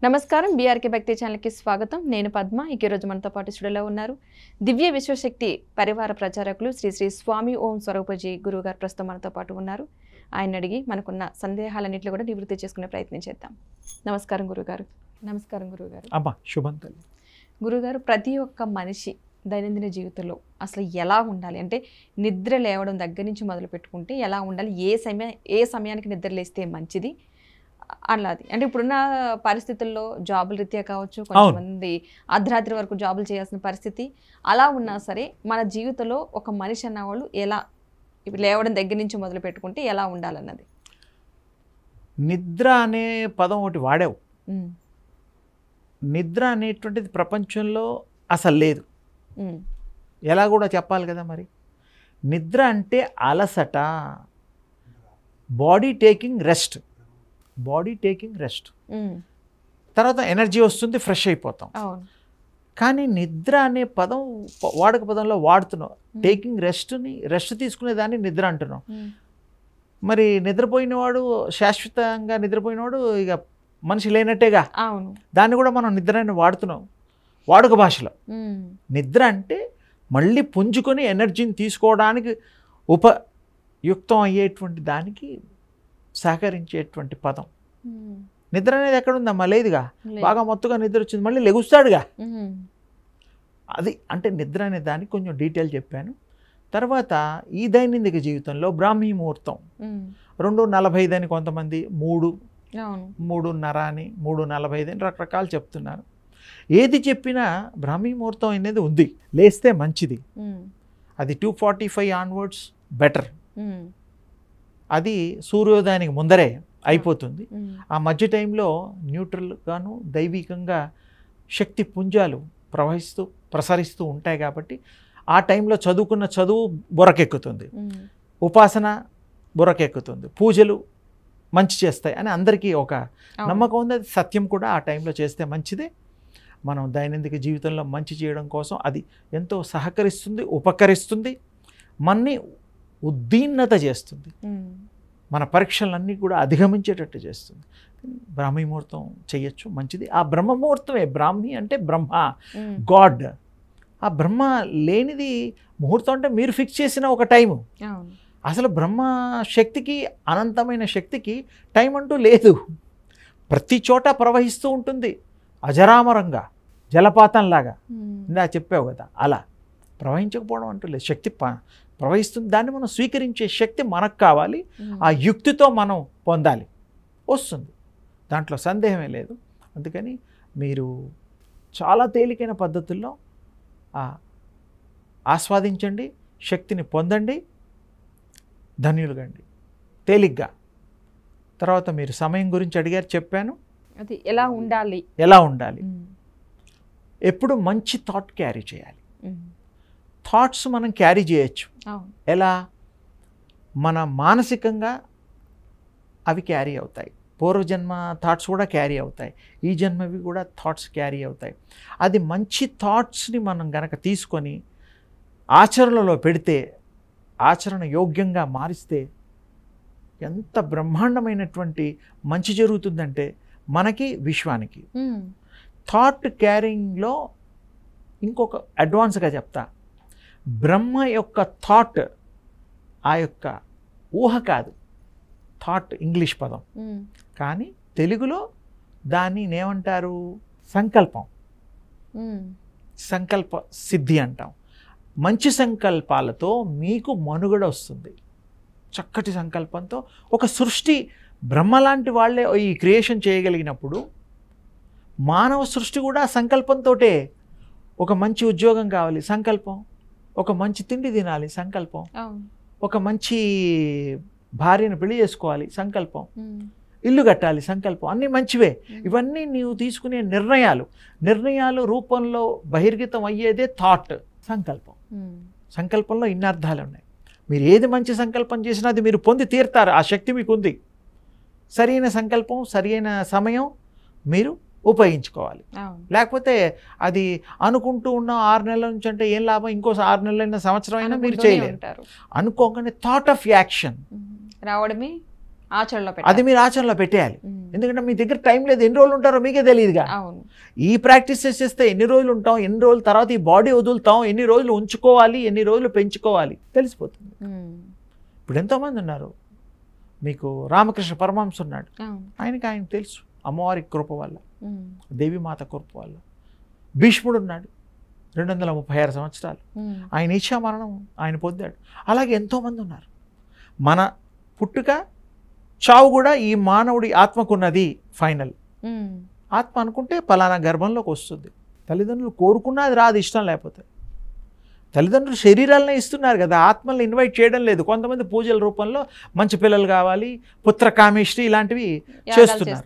నమస్కారం బీఆర్కే భక్తి ఛానల్కి స్వాగతం. నేను పద్మ. ఈ రోజు మనతో పాటు స్టూడియోలో ఉన్నారు దివ్య విశ్వశక్తి పరివార ప్రచారకులు శ్రీ శ్రీ స్వామి ఓం స్వరూపజీ గురువు గారు ప్రస్తుతం మనతో పాటు ఉన్నారు. ఆయన అడిగి మనకున్న సందేహాలన్నింటిలో కూడా నివృత్తి చేసుకునే ప్రయత్నం చేద్దాం. నమస్కారం గురుగారు. నమస్కారం గురుగారు. అమ్మా శుభం తల్లి. గురుగారు, ప్రతి ఒక్క మనిషి దైనందిన జీవితంలో అసలు ఎలా ఉండాలి అంటే నిద్ర లేవడం దగ్గర నుంచి మొదలు పెట్టుకుంటే ఎలా ఉండాలి, ఏ సమయానికి నిద్ర లేస్తే మంచిది అట్లాది అంటే ఇప్పుడున్న పరిస్థితుల్లో జాబుల రీత్యా కావచ్చు, కొంతమంది అర్ధరాత్రి వరకు జాబులు చేయాల్సిన పరిస్థితి. అలా ఉన్నా సరే మన జీవితంలో ఒక మనిషి అన్నవాళ్ళు ఎలా లేవడం దగ్గర నుంచి మొదలు పెట్టుకుంటే ఎలా ఉండాలన్నది. నిద్ర అనే పదం ఒకటి వాడావు. నిద్ర అనేటువంటిది ప్రపంచంలో అసలు లేదు. ఎలా కూడా చెప్పాలి కదా. మరి నిద్ర అంటే అలసట, బాడీ టేకింగ్ రెస్ట్. తర్వాత ఎనర్జీ వస్తుంది, ఫ్రెష్ అయిపోతాం. కానీ నిద్ర అనే పదం వాడక పదంలో వాడుతున్నాం. టేకింగ్ రెస్ట్ తీసుకునేదాన్ని నిద్ర అంటున్నాం. మరి నిద్రపోయినవాడు, శాశ్వతంగా నిద్రపోయినవాడు ఇక మనిషి లేనట్టేగా. దాన్ని కూడా మనం నిద్ర అని వాడుతున్నాం వాడుక భాషలో. నిద్ర అంటే మళ్ళీ పుంజుకొని ఎనర్జీని తీసుకోవడానికి ఉపయుక్తం అయ్యేటువంటి దానికి సహకరించేటువంటి పదం. నిద్ర అనేది ఎక్కడుందమ్మా? లేదుగా. బాగా మొత్తుగా నిద్ర వచ్చింది, మళ్ళీ లెగుస్తాడుగా. అది అంటే నిద్ర అనే దానికి కొంచెం డీటెయిల్ చెప్పాను. తర్వాత ఈ దైనందిక జీవితంలో బ్రాహ్మీ ముహూర్తం 2:45 అని కొంతమంది, 3:30 అని, 3:45 అని రకరకాలు చెప్తున్నారు. ఏది చెప్పినా బ్రాహ్మీ ముహూర్తం అనేది ఉంది, లేస్తే మంచిది. అది 2:45 ఆన్వర్డ్స్ బెటర్. అది సూర్యోదయానికి ముందరే అయిపోతుంది. ఆ మధ్య టైంలో న్యూట్రల్గాను దైవికంగా శక్తి పుంజాలు ప్రసరిస్తూ ఉంటాయి. కాబట్టి ఆ టైంలో చదువుకున్న చదువు బుర్రకెక్కుతుంది, ఉపాసన బుర్రకెక్కుతుంది, పూజలు మంచి చేస్తాయి అని అందరికీ ఒక నమ్మకం ఉంది. అది సత్యం కూడా. ఆ టైంలో చేస్తే మంచిదే. మనం దైనందిక జీవితంలో మంచి చేయడం కోసం అది ఎంతో సహకరిస్తుంది, ఉపకరిస్తుంది, మనని ఉద్దీన్నత చేస్తుంది, మన పరీక్షలన్నీ కూడా అధిగమించేటట్టు చేస్తుంది. బ్రాహ్మీ ముహూర్తం చేయొచ్చు, మంచిది. ఆ బ్రహ్మ ముహూర్తమే. బ్రాహ్మీ అంటే బ్రహ్మ, గాడ్. ఆ బ్రహ్మ లేనిది ముహూర్తం అంటే మీరు ఫిక్స్ చేసిన ఒక టైము. అసలు బ్రహ్మ శక్తికి, అనంతమైన శక్తికి టైం అంటూ లేదు. ప్రతి చోట ప్రవహిస్తూ ఉంటుంది అజరామరంగా, జలపాతంలాగా. ఇందా చెప్పావు కదా, అలా ప్రవహించకపోవడం అంటూ లేదు. శక్తి ప్రవహిస్తుంది. దాన్ని మనం స్వీకరించే శక్తి మనకు కావాలి. ఆ యుక్తితో మనం పొందాలి, వస్తుంది. దాంట్లో సందేహమే లేదు. అందుకని మీరు చాలా తేలికైన పద్ధతుల్లో ఆస్వాదించండి, శక్తిని పొందండి, ధన్యులుగండి తేలిగ్గా. తర్వాత మీరు సమయం గురించి అడిగారు, చెప్పాను. అది ఎలా ఉండాలి. ఎప్పుడు మంచి థాట్ క్యారీ చేయాలి. థాట్స్ మనం క్యారీ చేయొచ్చు. ఎలా? మన మానసికంగా అవి క్యారీ అవుతాయి. పూర్వజన్మ థాట్స్ కూడా క్యారీ అవుతాయి, ఈ జన్మవి కూడా థాట్స్ క్యారీ అవుతాయి. అది మంచి థాట్స్ని మనం గనక తీసుకొని ఆచరణలో పెడితే, ఆచరణ యోగ్యంగా మారిస్తే ఎంత బ్రహ్మాండమైనటువంటి మంచి జరుగుతుందంటే మనకి, విశ్వానికి. థాట్ క్యారింగ్లో ఇంకొక అడ్వాన్స్గా చెప్తా. బ్రహ్మ యొక్క థాట్, ఆ యొక్క ఊహ కాదు. థాట్ ఇంగ్లీష్ పదం, కానీ తెలుగులో దాన్ని ఏమంటారు? సంకల్పం. సంకల్ప సిద్ధి అంటాం. మంచి సంకల్పాలతో మీకు మనుగడ వస్తుంది. చక్కటి సంకల్పంతో ఒక సృష్టి, బ్రహ్మ లాంటి వాళ్ళే ఈ క్రియేషన్ చేయగలిగినప్పుడు మానవ సృష్టి కూడా సంకల్పంతోటే. ఒక మంచి ఉద్యోగం కావాలి, సంకల్పం. ఒక మంచి తిండి తినాలి, సంకల్పం. ఒక మంచి భార్యను పెళ్లి చేసుకోవాలి, సంకల్పం. ఇల్లు కట్టాలి, సంకల్పం. అన్నీ మంచివే. ఇవన్నీ నీవు తీసుకునే నిర్ణయాలు రూపంలో బహిర్గతం అయ్యేదే థాట్, సంకల్పం. సంకల్పంలో ఇన్ని అర్థాలు ఉన్నాయి. మీరు ఏది మంచి సంకల్పం చేసినా అది మీరు పొంది తీరుతారు. ఆ శక్తి మీకు ఉంది. సరైన సంకల్పం, సరైన సమయం మీరు ఉపయోగించుకోవాలి. లేకపోతే అది అనుకుంటూ ఉన్న 6 నెలల నుంచి అంటే ఏం లాభం? ఇంకో 6 నెలలైనా, సంవత్సరం అయినా మీరు చేయలేరు. అనుకోగానే థాట్ ఆఫ్ యాక్షన్ రావడమే ఆచరణలో అది మీరు ఆచరణలో పెట్టేయాలి. ఎందుకంటే మీ దగ్గర టైం లేదు, ఎన్ని రోజులు ఉంటారో మీకే తెలియదుగా. అవును. ఈ ప్రాక్టీసెస్ చేస్తే ఎన్ని రోజులు ఉంటాం, ఎన్ని రోజుల తర్వాత ఈ బాడీ వదులుతాం, ఎన్ని రోజులు ఉంచుకోవాలి, ఎన్ని రోజులు పెంచుకోవాలి తెలిసిపోతుంది. ఇప్పుడు ఎంతోమంది ఉన్నారు, మీకు రామకృష్ణ పరమహంస ఉన్నాడు, ఆయనకు తెలుసు అమ్మవారి కృప వల్ల, దేవిమాత కృప వల్ల. భీష్ముడు ఉన్నాడు 236 సంవత్సరాలు, ఆయన ఇచ్చా మరణం ఆయన పొందాడు. అలాగే ఎంతోమంది ఉన్నారు. మన పుట్టుక చావు కూడా ఈ మానవుడి ఆత్మకున్నది ఫైనల్. ఆత్మ అనుకుంటే పలానా గర్భంలోకి వస్తుంది. తల్లిదండ్రులు కోరుకున్నా అది రాదు, ఇష్టం లేకపోతే. తల్లిదండ్రులు శరీరాలనే ఇస్తున్నారు కదా, ఆత్మల్ని ఇన్వైట్ చేయడం లేదు. కొంతమంది పూజల రూపంలో మంచి పిల్లలు కావాలి, పుత్ర కామేష్టి ఇలాంటివి చేస్తున్నారు.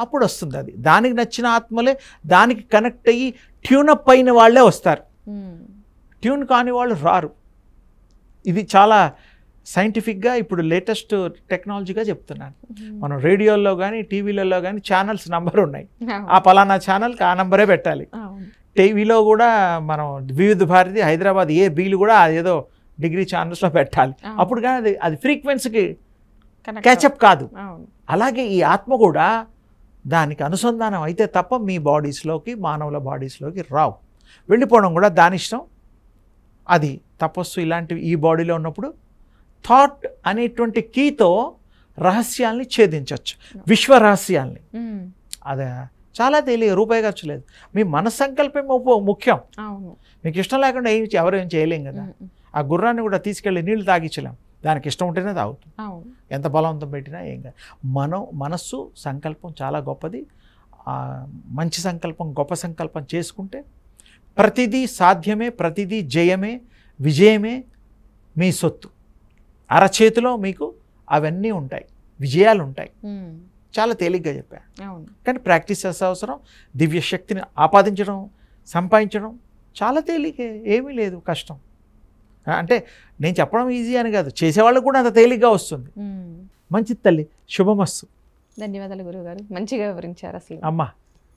అప్పుడు వస్తుంది అది. దానికి నచ్చిన ఆత్మలే దానికి కనెక్ట్ అయ్యి ట్యూనప్ అయిన వాళ్ళే వస్తారు, ట్యూన్ కాని వాళ్ళు రారు. ఇది చాలా సైంటిఫిక్గా ఇప్పుడు లేటెస్ట్ టెక్నాలజీగా చెప్తున్నాను. మనం రేడియోల్లో కానీ టీవీలలో కానీ ఛానల్స్ నంబర్ ఉన్నాయి, ఆ పలానా ఛానల్కి ఆ నంబరే పెట్టాలి. టీవీలో కూడా మనం వివిధ భారతి హైదరాబాద్ ఏ బీలు కూడా ఏదో డిగ్రీ ఛానల్స్లో పెట్టాలి, అప్పుడు కానీ అది ఫ్రీక్వెన్సీకి క్యాచప్ కాదు. అలాగే ఈ ఆత్మ కూడా దానికి అనుసంధానం అయితే తప్ప మీ బాడీస్లోకి, మానవుల బాడీస్లోకి రావు. వెళ్ళిపోవడం కూడా దాని ఇష్టం. అది తపస్సు ఇలాంటివి ఈ బాడీలో ఉన్నప్పుడు థాట్ అనేటువంటి కీతో రహస్యాల్ని ఛేదించవచ్చు, విశ్వ రహస్యాల్ని. అదే చాలా తేలిక, రూపాయి ఖర్చు లేదు. మీ మనస్సంకల్పం ముఖ్యం. మీకు ఇష్టం లేకుండా ఎవరు ఏం చేయలేం కదా. ఆ గుర్రాన్ని కూడా తీసుకెళ్ళి నీళ్లు తాగించలేం, దానికి ఇష్టం ఉంటేనే తాగుతాం, ఎంత బలవంతం పెట్టినా ఏం కాదు. మనస్సు సంకల్పం చాలా గొప్పది. మంచి సంకల్పం, గొప్ప సంకల్పం చేసుకుంటే ప్రతిదీ సాధ్యమే, ప్రతిదీ జయమే, విజయమే మీ సొత్తు. అరచేతిలో మీకు అవన్నీ ఉంటాయి, విజయాలు ఉంటాయి. చాలా తేలిగ్గా చెప్పాను, కానీ ప్రాక్టీస్ చేసే అవసరం. దివ్య శక్తిని ఆపాదించడం, సంపాదించడం చాలా తేలికే, ఏమీ లేదు కష్టం. అంటే నేను చెప్పడం ఈజీ అని కాదు, చేసేవాళ్ళకు కూడా అంత తేలిగ్గా వస్తుంది. మంచిది తల్లి, శుభమస్తు. ధన్యవాదాలు గురువుగారు, మంచిగా వివరించారు అసలు. అమ్మా